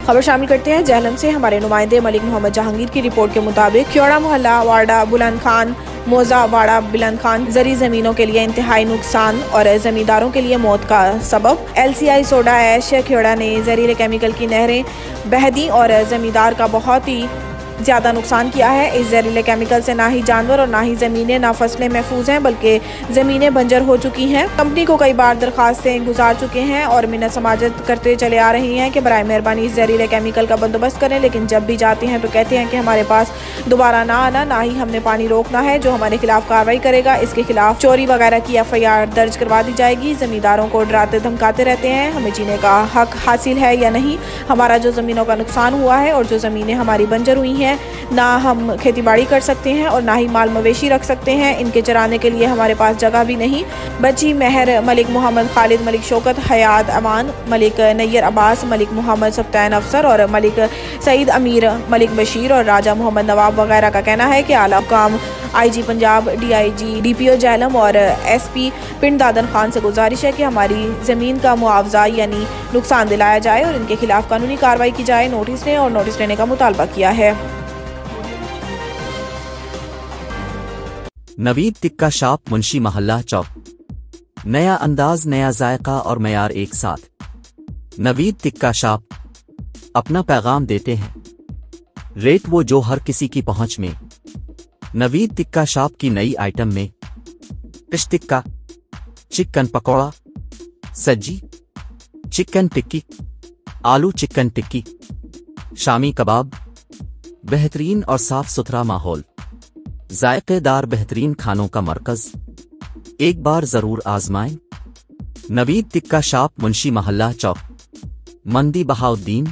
खबर शामिल करते हैं जहलम से। हमारे नुमाइंदे मलिक मोहम्मद जहांगीर की रिपोर्ट के मुताबिक क्योड़ा मोहल्ला वाड़ा बुलंद खान मोजा वाड़ा बुलंद खान जरी जमीनों के लिए इंतहाई नुकसान और जमींदारों के लिए मौत का सबब। LCI सोडा ऐश क्योड़ा ने जहरीले केमिकल की नहरें बह दी और जमींदार का बहुत ही ज़्यादा नुकसान किया है। इस जहरीले केमिकल से ना ही जानवर और ना ही ज़मीनें ना फसलें महफूज हैं, बल्कि ज़मीनें बंजर हो चुकी हैं। कंपनी को कई बार दरखास्तें गुजार चुके हैं और मिन्नत समाजत करते चले आ रही हैं कि बराए मेहरबानी इस जहरीले केमिकल का बंदोबस्त करें, लेकिन जब भी जाते हैं तो कहते हैं कि हमारे पास दोबारा ना आना, ना ही हमने पानी रोकना है जो हमारे खिलाफ कार्रवाई करेगा। इसके खिलाफ चोरी वगैरह की FIR दर्ज करवा दी जाएगी। ज़मींदारों को डराते धमकाते रहते हैं, हमें जीने का हक हासिल है या नहीं, हमारा जो ज़मीनों का नुकसान हुआ है और जो ज़मीनें हमारी बंजर हुई हैं, ना हम खेती बाड़ी कर सकते हैं और ना ही माल मवेशी रख सकते हैं। इनके चराने के लिए हमारे पास जगह भी नहीं। बची महर मलिक मोहम्मद खालिद मलिक शौकत हयात अमान मलिक नैयर अब्बास मलिक मोहम्मद सप्तान अफसर और मलिक सईद अमीर मलिक बशीर और राजा मोहम्मद नवाब वगैरह का कहना है कि आला हुकाम IG Punjab, DIG, DPO Jhelum और SP पिंड दादन खान से गुजारिश है कि हमारी ज़मीन का मुआवजा यानी नुकसान दिलाया जाए और इनके खिलाफ कानूनी कार्रवाई की जाए। नोटिस लेने का मुतालबा किया है। नवीद टिक्का शॉप मुंशी महल्ला चौक। नया अंदाज, नया जायका और मयार एक साथ। नवीद टिक्का शॉप अपना पैगाम देते हैं, रेट वो जो हर किसी की पहुंच में। नवीद टिक्का शॉप की नई आइटम में फिश टिक्का, चिकन पकौड़ा, सज्जी, चिकन टिक्की, आलू चिकन टिक्की, शामी कबाब, बेहतरीन और साफ सुथरा माहौल, जायकेदार बेहतरीन खानों का मरकज। एक बार जरूर आजमाएं। नवीद टिक्का शॉप मुंशी महल्ला चौक, मंदी बहाउद्दीन।